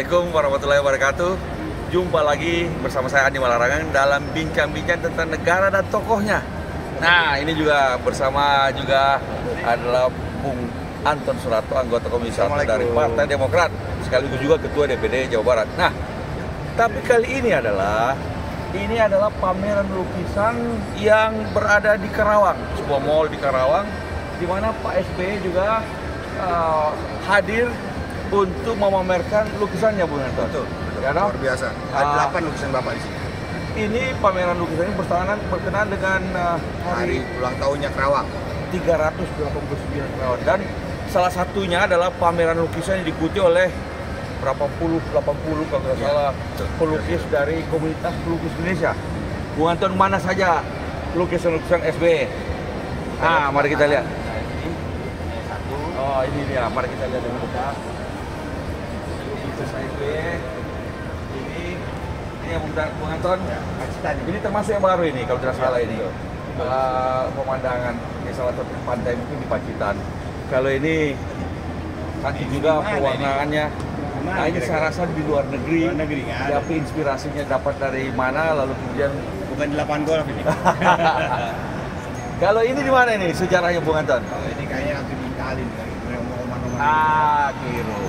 Assalamualaikum warahmatullahi wabarakatuh. Jumpa lagi bersama saya Andi Malarangan dalam bincang-bincang tentang negara dan tokohnya. Nah, ini juga bersama juga adalah Bung Anton Suratto, anggota Komisi 1 dari Partai Demokrat, sekaligus juga Ketua DPD Jawa Barat. Nah, tapi kali ini adalah pameran lukisan yang berada di Karawang, sebuah mall di Karawang, di mana Pak SBY juga hadir untuk memamerkan lukisannya, Bung Anton. Betul. Ya, luar biasa. Ada 8 lukisan Bapak di sini. Ini pameran lukisan ini berkenaan dengan Hari ulang tahunnya Karawang. 389 Karawang, dan salah satunya adalah pameran lukisan yang diikuti oleh berapa puluh, 80 kalau tidak salah pelukis dari komunitas pelukis Indonesia. Bung Anton, mana saja lukisan-lukisan SBY? Mari kita lihat. Oh, ini dia. Mari kita lihat dengan dekat. SBY. Ini yang Bung Anton. Ini termasuk yang baru ini, kalau tidak salah ini. Pemandangan di salah satu pantai mungkin di Pacitan. Kalau ini cantik juga pewarnaannya. Nah, ini saya rasa di luar negeri. Tapi inspirasinya dapat dari mana? Lalu kemudian Bukan di lapangan golf ini. Kalau ini di mana ini sejarahnya, Bung Anton? Kalau ini kayaknya nanti di Italin kali. Kiro.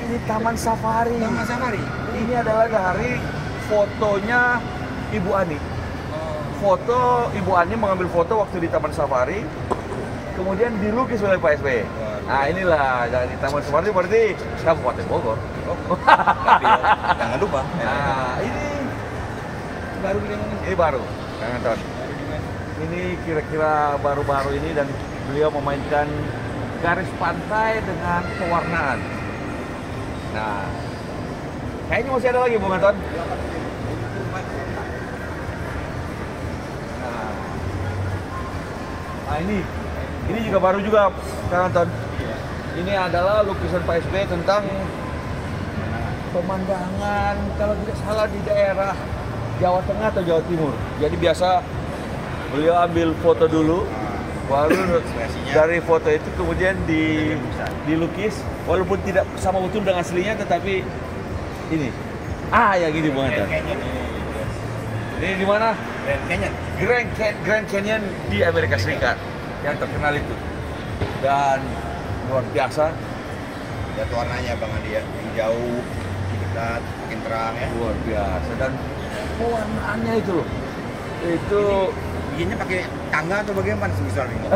Ini Taman Safari. Taman Safari. Ini adalah dari fotonya Ibu Ani. Foto Ibu Ani mengambil foto waktu di Taman Safari, kemudian dilukis oleh Pak SBY. Nah, inilah dari Taman Safari berarti Kabupaten Bogor. Jangan lupa. Nah, ini baru ini baru, Kang Anton. Ini kira-kira baru-baru ini, dan beliau memainkan garis pantai dengan pewarnaan. Nah, kayaknya masih ada lagi, Bung Anton. Nah, ini juga baru juga, Kang Anton. Ini adalah lukisan Pak SBY tentang pemandangan, kalau tidak salah di daerah Jawa Tengah atau Jawa Timur. Jadi biasa beliau ambil foto dulu, baru dari foto itu kemudian dilukis, walaupun tidak sama betul dengan aslinya, tetapi ini. Ya gini, Bung Anton. Ini di mana? Grand Canyon di Amerika Serikat yang terkenal itu. Dan luar biasa. Lihat warnanya Bang Andi ya, yang jauh, dekat, makin terang ya. Luar biasa, dan pewarnaannya itu loh. Itu bikinnya pakai tangga atau bagaimana sebesar ini?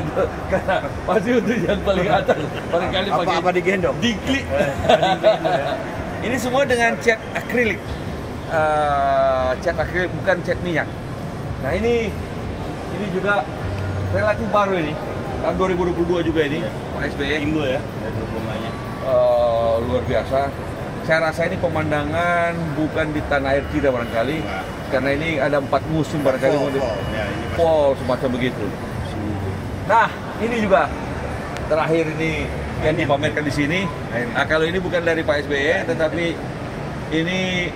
itu karena pasti untuk yang paling atas. Barangkali pakai apa digendong? Diklik. Ini semua dengan cat akrilik. Cat akrilik, bukan cat minyak. Nah, ini juga relatif baru ini. Tahun 2022 juga ini, Pak SBY. Timbul ya, luar biasa. Saya rasa ini pemandangan bukan di tanah air kita barangkali, karena ini ada 4 musim barangkali. Fall semacam begitu. Nah, ini juga terakhir ini yang dipamerkan di sini. Nah, kalau ini bukan dari Pak SBY, tetapi ini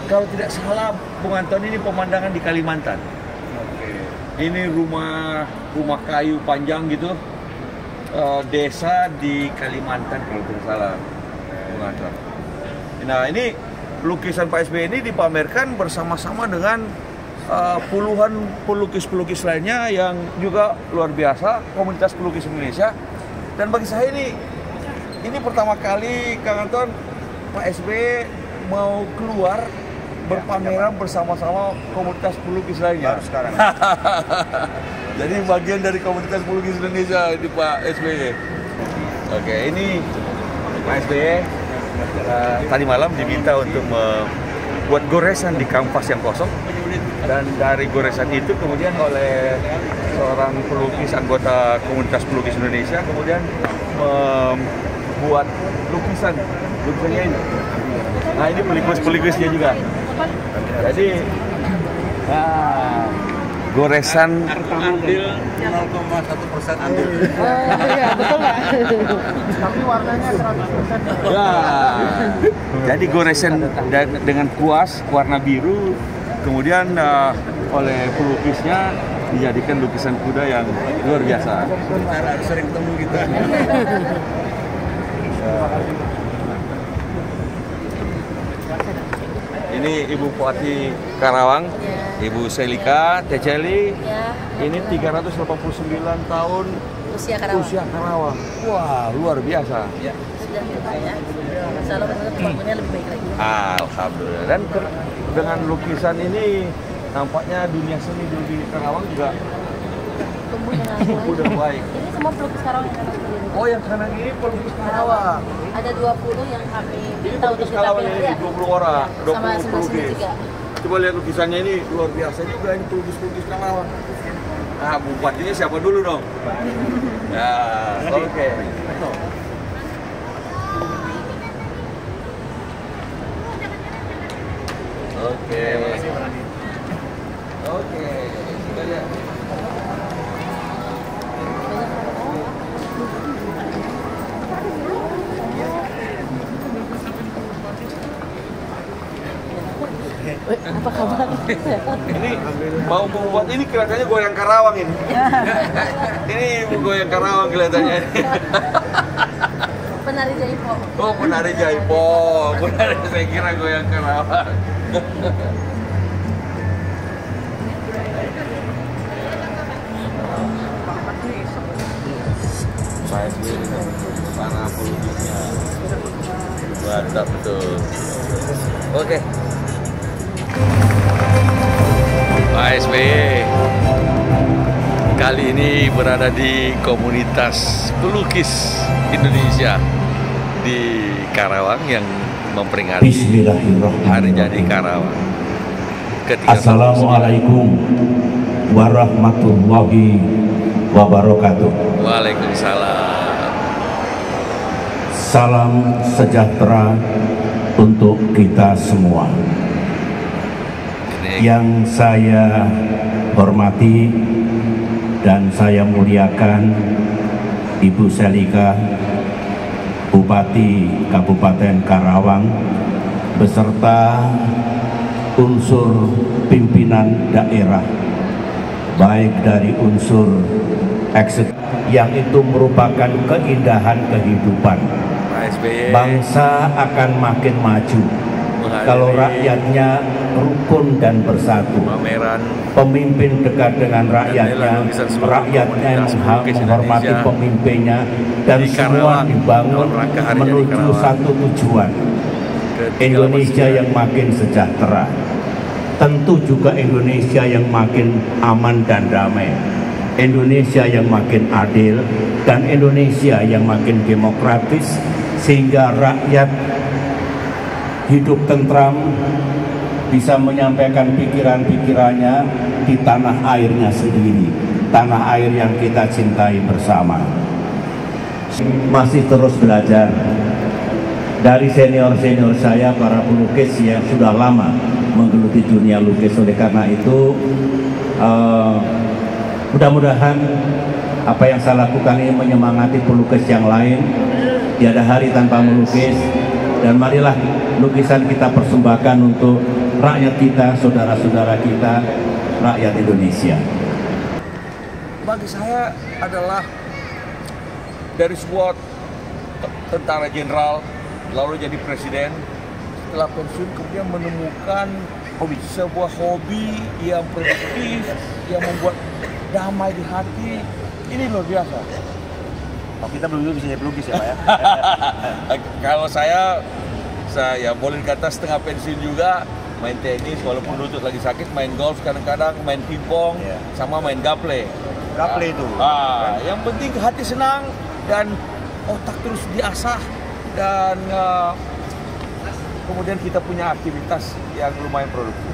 kalau tidak salah, Bung Anton, ini pemandangan di Kalimantan. Ini rumah kayu panjang gitu, desa di Kalimantan kalau tidak salah, Bung Anton. Nah, ini lukisan Pak SBY ini dipamerkan bersama-sama dengan puluhan pelukis-pelukis lainnya yang juga luar biasa, komunitas pelukis Indonesia. Dan bagi saya ini pertama kali, Kang Anton, Pak SBY mau keluar berpameran bersama-sama komunitas pelukis lainnya. Baru sekarang. Jadi bagian dari komunitas pelukis Indonesia di Pak SBY. Oke, ini Pak SBY tadi malam diminta untuk membuat goresan di kanvas yang kosong, dan dari goresan itu kemudian oleh seorang pelukis anggota komunitas pelukis Indonesia kemudian membuat lukisannya ini. Nah, ini pelukisnya juga. Jadi goresan Andil 0,1% andil. Iya, betul nggak? Tapi warnanya 100%. Ya, jadi goresan dengan kuas warna biru, kemudian oleh pelukisnya dijadikan lukisan kuda yang luar biasa. Harus sering ketemu gitu. Ini Ibu Bupati Karawang, Ibu Selika Teceli. Ya. Ini 389 tahun Usia Karawang. Wah, luar biasa. Sudah ya. Insya Allah pembangunannya lebih baik lagi. Alhamdulillah. Dan dengan lukisan ini nampaknya dunia seni di Karawang juga tumbuh dengan baik. Ini semua pelukis Karawang yang kami sendiri. Oh, yang kanan ini pelukis Karawang. Ada 20 yang kami Ini minta untuk pelukis kita Karawang pilih. ini 20 orang, Sama 20 pelukis. 93. Coba lihat lukisannya ini luar biasa juga, ini pelukis Karawang. Nah, bupatinya siapa dulu dong? Nah, oke. Oke. Oke. Kita lihat. Apa kabar? Ini mau membuat ini kelihatannya goyang Karawang ini. Ini ibu goyang Karawang kelihatannya. Penari Jaipo. Oh, penari Jaipo. Penari, saya kira goyang Karawang. Saya sendiri para pelukisnya. Mantap betul. Oke. Pak SBY kali ini berada di komunitas pelukis Indonesia di Karawang yang memperingati Hari Jadi Karawang. Assalamualaikum warahmatullahi wabarakatuh. Waalaikumsalam. Salam sejahtera untuk kita semua. Yang saya hormati dan saya muliakan Ibu Selika, Bupati Kabupaten Karawang, beserta unsur pimpinan daerah, baik dari unsur eksekutif yang itu merupakan keindahan kehidupan. Bangsa akan makin maju kalau rakyatnya rukun dan bersatu. Pemimpin dekat dengan rakyatnya, rakyatnya menghormati pemimpinnya, dan semua dibangun menuju satu tujuan, Indonesia yang makin sejahtera. Tentu juga Indonesia yang makin aman dan damai, Indonesia yang makin adil, dan Indonesia yang makin demokratis, sehingga rakyat hidup tentram, bisa menyampaikan pikiran-pikirannya di tanah airnya sendiri, tanah air yang kita cintai bersama. Masih terus belajar dari senior-senior saya, para pelukis yang sudah lama menggeluti dunia lukis. Oleh karena itu mudah-mudahan apa yang saya lakukan ini menyemangati pelukis yang lain. Tiada hari tanpa melukis, dan marilah lukisan kita persembahkan untuk rakyat kita, saudara-saudara kita, rakyat Indonesia. Bagi saya adalah dari sebuah tentara jenderal lalu jadi presiden, setelah pensiun kemudian menemukan sebuah hobi yang produktif, yang membuat damai di hati. Ini luar biasa. Oh, kita belum bisa jadi pelukis ya Pak ya? Kalau saya boleh dikata setengah pensiun juga, main tenis walaupun lutut lagi sakit, main golf kadang-kadang, main pingpong, sama main gaple. Gaple itu. Yang penting hati senang dan otak terus diasah, dan kemudian kita punya aktivitas yang lumayan produktif.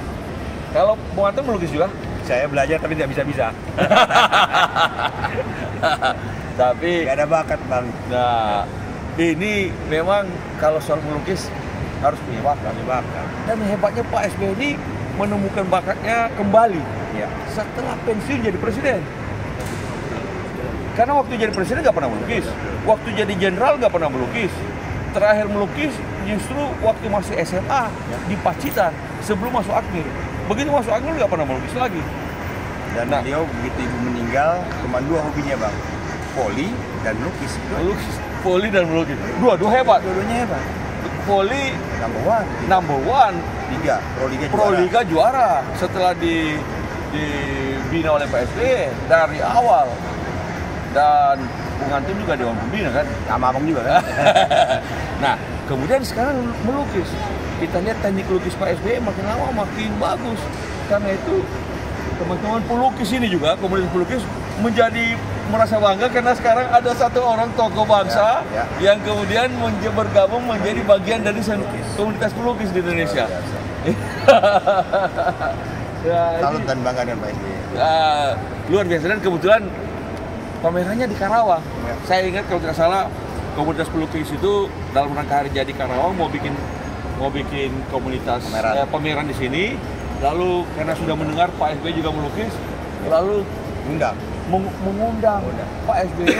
Kalau Bung Anton melukis juga? Saya belajar tapi tidak bisa-bisa. Tapi nggak ada bakat Bang. Nah, ini memang kalau soal melukis harus punya bakat. Dan hebatnya Pak SBY ini menemukan bakatnya kembali setelah pensiun jadi presiden. Karena waktu jadi presiden nggak pernah melukis, waktu jadi jenderal nggak pernah melukis. Terakhir melukis justru waktu masih SMA di Pacitan sebelum masuk Akmil. Begitu masuk Akmil nggak pernah melukis lagi. Dan beliau begitu ibu meninggal cuma 2 hobinya Bang, poli dan melukis. Poli dan melukis. Dua hebat. Dua-duanya hebat. voli number one. Liga, Pro Liga juara setelah dibina oleh Pak SBY dari awal, dan Bung Antun juga dewan pembina kan, sama abang juga kan. Nah kemudian sekarang melukis, kita lihat teknik lukis Pak SBY makin lama makin bagus. Karena itu teman-teman pelukis ini juga, komunitas pelukis menjadi merasa bangga karena sekarang ada satu orang tokoh bangsa yang kemudian bergabung menjadi bagian dari komunitas pelukis di Indonesia. Salut dan bangga dengan Pak SBY. Luar biasa, dan kebetulan pamerannya di Karawang. Saya ingat kalau tidak salah komunitas pelukis itu dalam rangka hari jadi Karawang mau bikin komunitas pameran di sini. Lalu karena sudah mendengar Pak SBY juga melukis, lalu mengundang Pak SBY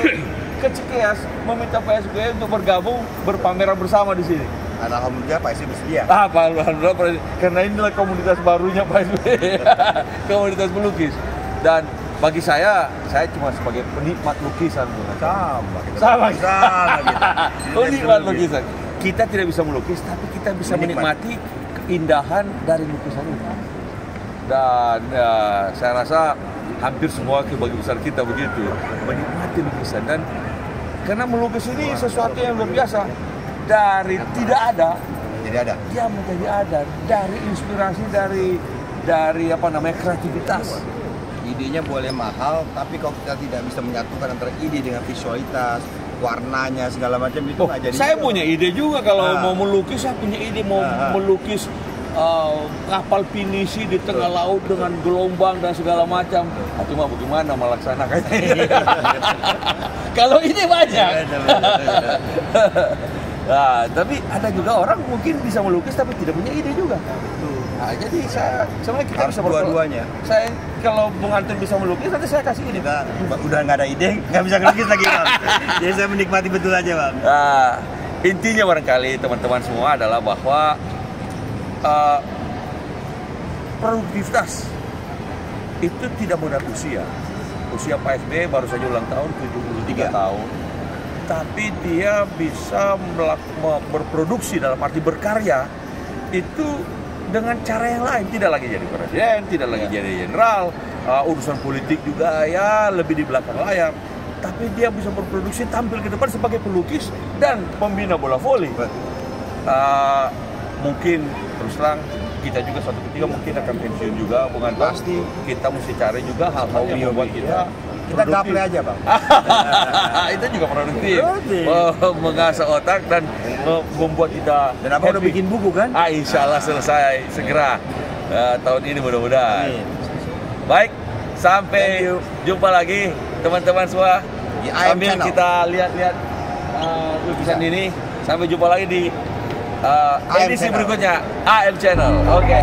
ke Cikeas, meminta Pak SBY untuk bergabung berpameran bersama di sini. Alhamdulillah Pak SBY bersedia. Alhamdulillah, karena inilah komunitas barunya Pak SBY, komunitas pelukis. Dan bagi saya cuma sebagai penikmat lukisan. Sama kita. Penikmat lukisan. Kita tidak bisa melukis, tapi kita bisa menikmati keindahan dari lukisan itu. Dan saya rasa hampir semua kebagian besar kita begitu, menikmati lukisan. Dan karena melukis ini sesuatu yang luar biasa, dari tidak ada dia menjadi ada, dari inspirasi, dari kreativitas. Idenya boleh mahal, tapi kalau kita tidak bisa menyatukan antara ide dengan visualitas, warnanya segala macam itu nggak jadi. Saya punya ide juga kalau mau melukis, saya punya ide mau melukis kapal pinisi di tengah laut dengan gelombang dan segala macam. Cuma bagaimana melaksanakannya? Kalau ini banyak. Nah, tapi ada juga orang mungkin bisa melukis tapi tidak punya ide juga. Nah, jadi sebenarnya kita bisa dua-duanya. Saya kalau Bung Antun bisa melukis, nanti saya kasih ide. Udah nggak ada ide, nggak bisa melukis lagi, Bang. Jadi saya menikmati betul aja, Bang. Nah, intinya barangkali teman-teman semua adalah bahwa produktivitas itu tidak modal usia. Usia Pak SBY baru saja ulang tahun 73 tahun. Tapi dia bisa berproduksi, dalam arti berkarya itu dengan cara yang lain, tidak lagi jadi presiden, tidak lagi jadi jenderal, urusan politik juga ya lebih di belakang layar, tapi dia bisa berproduksi, tampil ke depan sebagai pelukis dan pembina bola voli. Mungkin terus terang kita juga suatu ketika mungkin akan pensiun juga, Bung Anton. Pasti. Kita mesti cari juga hal-hal yang membuat kita gaple aja, Bang. Itu juga produktif. Mengasah otak dan membuat kita. Dan Abang udah bikin buku kan? Insya Allah selesai segera tahun ini mudah-mudahan. Baik, sampai jumpa lagi teman-teman semua. Sambil kita lihat-lihat lukisan ini. Sampai jumpa lagi di edisi berikutnya AM Channel. Oke.